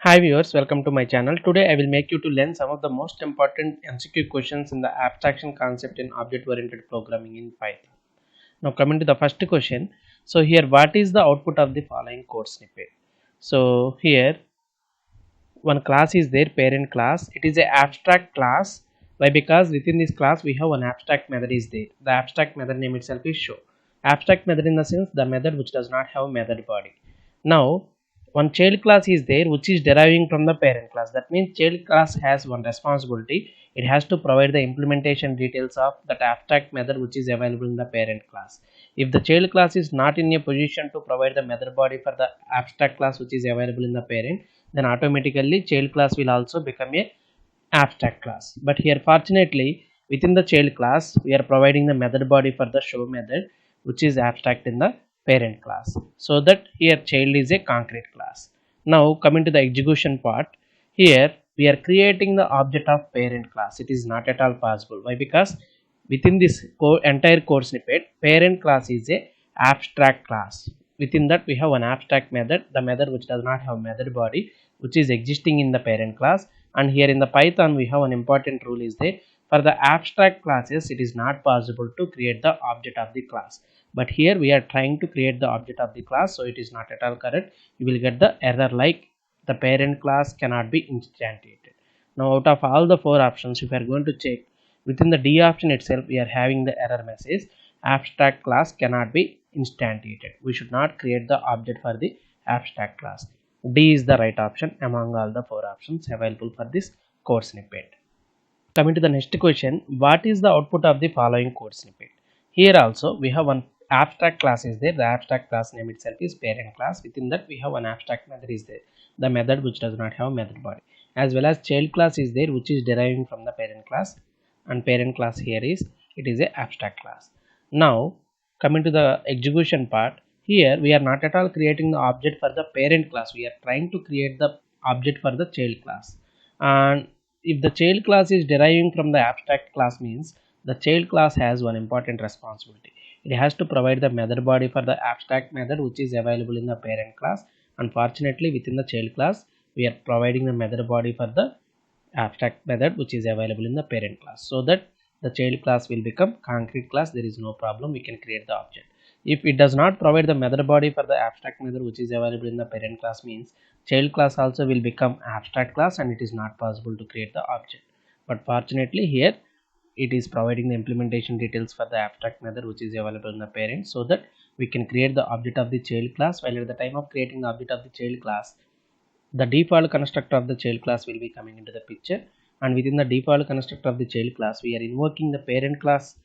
Hi viewers, welcome to my channel. Today I will make you to learn some of the most important MCQ questions in the abstraction concept in object-oriented programming in Python. Now coming to the first question. So here what is the output of the following code snippet? So here one class is there, parent class. It is a abstract class. Why? Because within this class we have one abstract method is there. The abstract method name itself is show. Abstract method in the sense the method which does not have method body. Now one child class is there which is deriving from the parent class. That means child class has one responsibility. It has to provide the implementation details of that abstract method which is available in the parent class. If the child class is not in a position to provide the method body for the abstract class which is available in the parent, then automatically child class will also become a abstract class. But here fortunately within the child class we are providing the method body for the show method which is abstract in the parent class, so that here child is a concrete class. Now coming to the execution part, here we are creating the object of parent class. It is not at all possible. Why? Because within this entire code snippet parent class is a abstract class. Within that we have an abstract method, the method which does not have method body, which is existing in the parent class. And here in the Python we have an important rule is that for the abstract classes it is not possible to create the object of the class, but here we are trying to create the object of the class, so it is not at all correct. You will get the error like the parent class cannot be instantiated. Now out of all the four options, if you are going to check within the D option itself, we are having the error message abstract class cannot be instantiated. We should not create the object for the abstract class. D is the right option among all the four options available for this code snippet. Coming to the next question, what is the output of the following code snippet? Here also we have one abstract class is there. The abstract class name itself is parent class. Within that we have one abstract method is there, the method which does not have method body, as well as child class is there which is deriving from the parent class, and parent class here is it is a abstract class. Now coming to the execution part, here we are not at all creating the object for the parent class. We are trying to create the object for the child class. And if the child class is deriving from the abstract class, means the child class has one important responsibility. It has to provide the method body for the abstract method which is available in the parent class. Unfortunately within the child class we are providing the method body for the abstract method which is available in the parent class, so that the child class will become concrete class. There is no problem, we can create the object. If it does not provide the method body for the abstract method which is available in the parent class, means child class also will become abstract class and it is not possible to create the object. But fortunately here it is providing the implementation details for the abstract method which is available in the parent, so that we can create the object of the child class. While at the time of creating the object of the child class, the default constructor of the child class will be coming into the picture, and within the default constructor of the child class we are invoking the parent class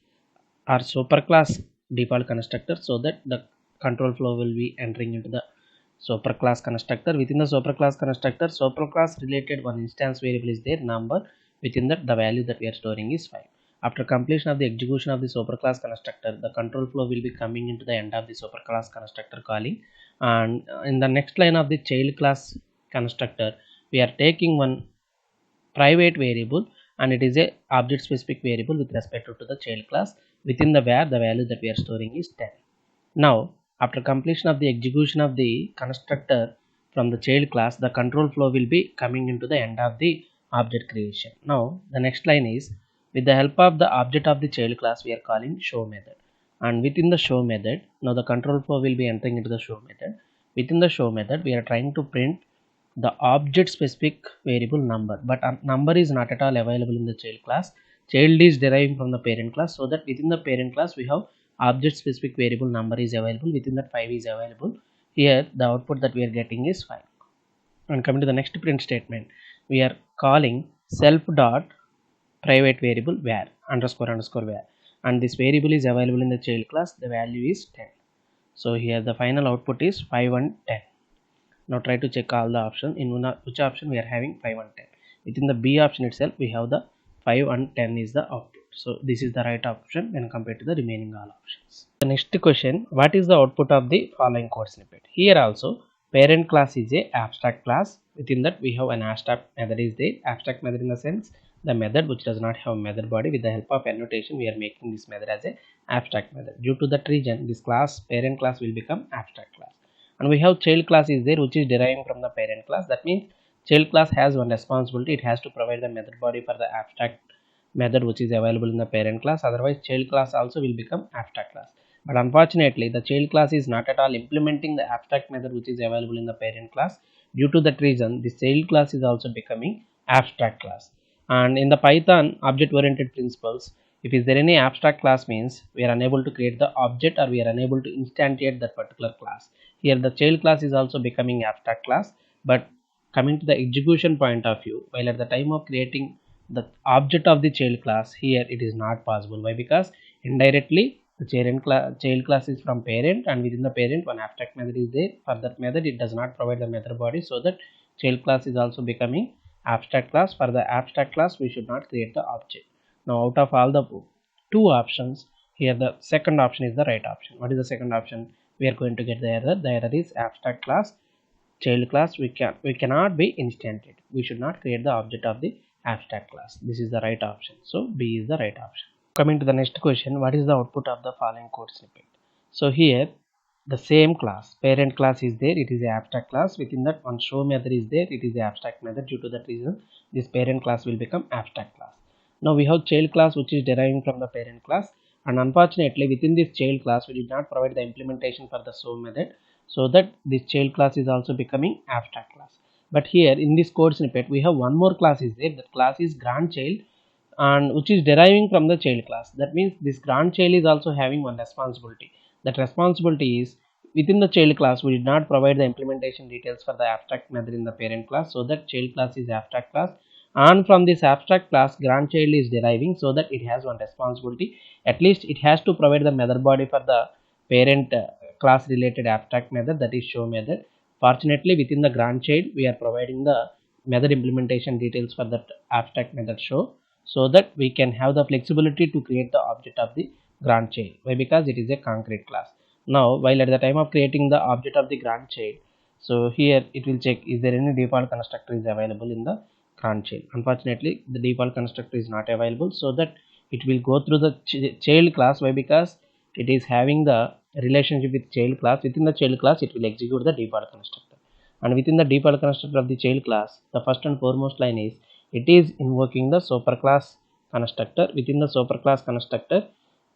or superclass default constructor, so that the control flow will be entering into the superclass constructor. Within the superclass constructor, superclass related one instance variable is there, number. Within that the value that we are storing is 5. After completion of the execution of the superclass constructor, the control flow will be coming into the end of the superclass constructor calling, and in the next line of the child class constructor we are taking one private variable, and it is a object specific variable with respect to the child class. Within the var, the value that we are storing is 10. Now after completion of the execution of the constructor from the child class, the control flow will be coming into the end of the object creation. Now the next line is, with the help of the object of the child class we are calling show method, and within the show method now the control flow will be entering into the show method. Within the show method we are trying to print the object specific variable number, but a number is not at all available in the child class. Child is deriving from the parent class, so that within the parent class we have object specific variable number is available. Within that 5 is available. Here the output that we are getting is 5. And coming to the next print statement, we are calling self dot private variable var underscore underscore var, and this variable is available in the child class. The value is 10. So here the final output is 5 and 10. Now try to check all the options. In which option we are having 5 and 10. Within the B option itself we have the 5 and 10 is the output. So this is the right option when compared to the remaining all options. The next question, what is the output of the following code snippet? Here also parent class is a abstract class. Within that we have an abstract method is there. Abstract method in the sense the method which does not have method body. With the help of annotation we are making this method as a abstract method. Due to that reason this class parent class will become abstract class. And we have child class is there which is deriving from the parent class. That means child class has one responsibility. It has to provide the method body for the abstract method which is available in the parent class. Otherwise, child class also will become abstract class. But unfortunately, the child class is not at all implementing the abstract method which is available in the parent class. Due to that reason, the child class is also becoming abstract class. And in the Python object oriented principles, if is there any abstract class means we are unable to create the object or we are unable to instantiate that particular class. Here the child class is also becoming abstract class, but coming to the execution point of view, while at the time of creating the object of the child class, here it is not possible. Why? Because indirectly the child class is from parent, and within the parent one abstract method is there. For that method it does not provide the method body, so that child class is also becoming abstract class. For the abstract class we should not create the object. Now out of all the two options, here the second option is the right option. What is the second option? We are going to get the error. The error is abstract class child class we cannot be instantiated. We should not create the object of the abstract class. This is the right option. So B is the right option. Coming to the next question, what is the output of the following code snippet? So here the same class, parent class is there, it is a abstract class. Within that one show method is there, it is a abstract method. Due to that reason, this parent class will become abstract class. Now we have child class which is deriving from the parent class, and unfortunately within this child class we did not provide the implementation for the show method, so that this child class is also becoming abstract class. But here in this code snippet we have one more class is there. That class is grandchild, and which is deriving from the child class. That means this grandchild is also having one responsibility. That responsibility is within the child class we did not provide the implementation details for the abstract method in the parent class, so that child class is abstract class, and from this abstract class grandchild is deriving, so that it has one responsibility. At least it has to provide the method body for the parent class related abstract method, that is show method. Fortunately within the grandchild we are providing the method implementation details for that abstract method show, so that we can have the flexibility to create the object of the grandchild. Why? Because it is a concrete class. Now while at the time of creating the object of the grandchild, so here it will check is there any default constructor is available in the grandchild. Unfortunately the default constructor is not available, so that it will go through the child class. Why? Because it is having the relationship with child class. Within the child class it will execute the default constructor, and within the default constructor of the child class, the first and foremost line is it is invoking the superclass constructor. Within the superclass constructor,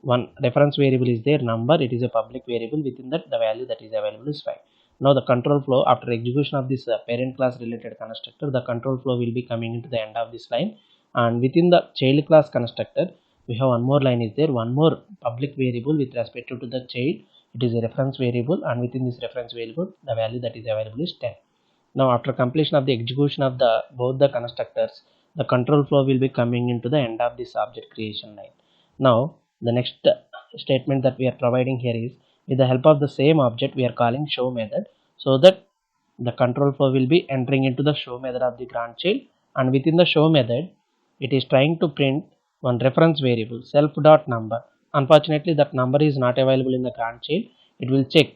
one reference variable is there, number. It is a public variable. Within that the value that is available is 5. Now the control flow after execution of this parent class related constructor, the control flow will be coming into the end of this line, and within the child class constructor we have one more line is there, one more public variable with respect to the child. It is a reference variable, and within this reference variable the value that is available is 10. Now after completion of the execution of the both the constructors, the control flow will be coming into the end of this object creation line. Now the next statement that we are providing here is, with the help of the same object we are calling show method, so that the control flow will be entering into the show method of the grandchild, and within the show method it is trying to print one reference variable self.number. Unfortunately that number is not available in the grandchild. It will check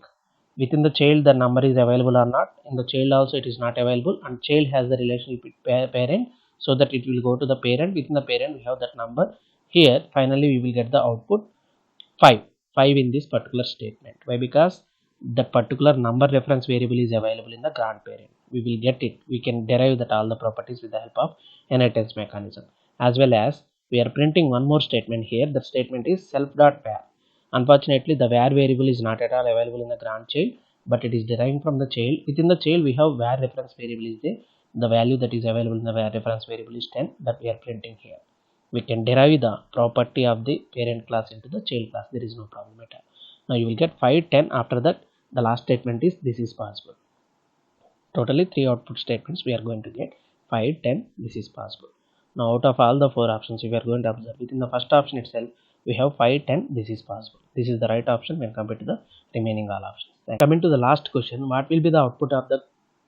within the child the number is available or not. In the child also it is not available, and child has the relationship with parent, so that it will go to the parent. Within the parent we have that number. Here finally we will get the output 5 in this particular statement. Why? Because the particular number reference variable is available in the grandparent. We will get it. We can derive that all the properties with the help of inheritance mechanism. As well as we are printing one more statement here. The statement is self.var. Unfortunately the var variable is not at all available in the grandchild, but it is deriving from the child. Within the child we have var reference variable is there. The value that is available in the var reference variable is 10, that we are printing here. We can derive the property of the parent class into the child class. There is no problem at all. Now you will get 5, 10. After that the last statement is this is possible. Totally 3 output statements we are going to get. 5, 10, this is possible. Now out of all the 4 options, if we are going to observe, within the first option itself we have 5, 10, this is possible. This is the right option when compared to the remaining all options. Then coming to the last question, what will be the output of the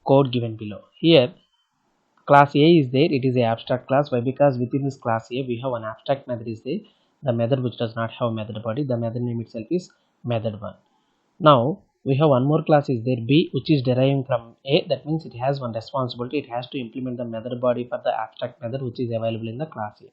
code given below? Here class A is there, it is a abstract class. Why? Because within this class A we have an abstract method is there, the method which does not have method body. The method name itself is method 1. Now we have one more class is there, B, which is deriving from A. That means it has one responsibility. It has to implement the method body for the abstract method which is available in the class A.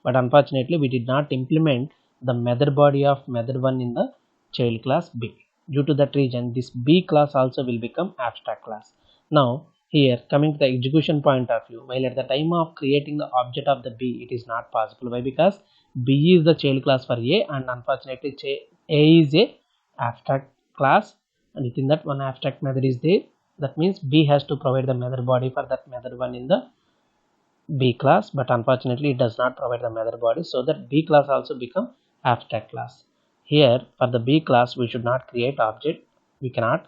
But unfortunately we did not implement the method body of method 1 in the child class B. Due to that reason this B class also will become abstract class. Now Here, coming to the execution point of view, while at the time of creating the object of the B, it is not possible. Why? Because B is the child class for A, and unfortunately A is a abstract class, and within that one abstract method is there. That means B has to provide the method body for that method one in the B class, but unfortunately it does not provide the method body, so that B class also become abstract class. Here for the B class we should not create object, we cannot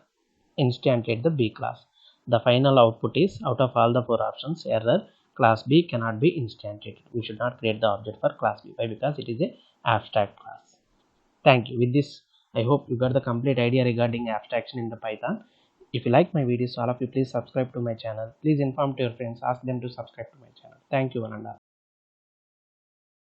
instantiate the B class. The final output is, out of all the 4 options, error, class B cannot be instantiated. We should not create the object for class B. Why? Because it is a abstract class. Thank you. With this, I hope you got the complete idea regarding abstraction in the Python. If you like my videos, all of you please subscribe to my channel. Please inform to your friends, ask them to subscribe to my channel. Thank you, one and all.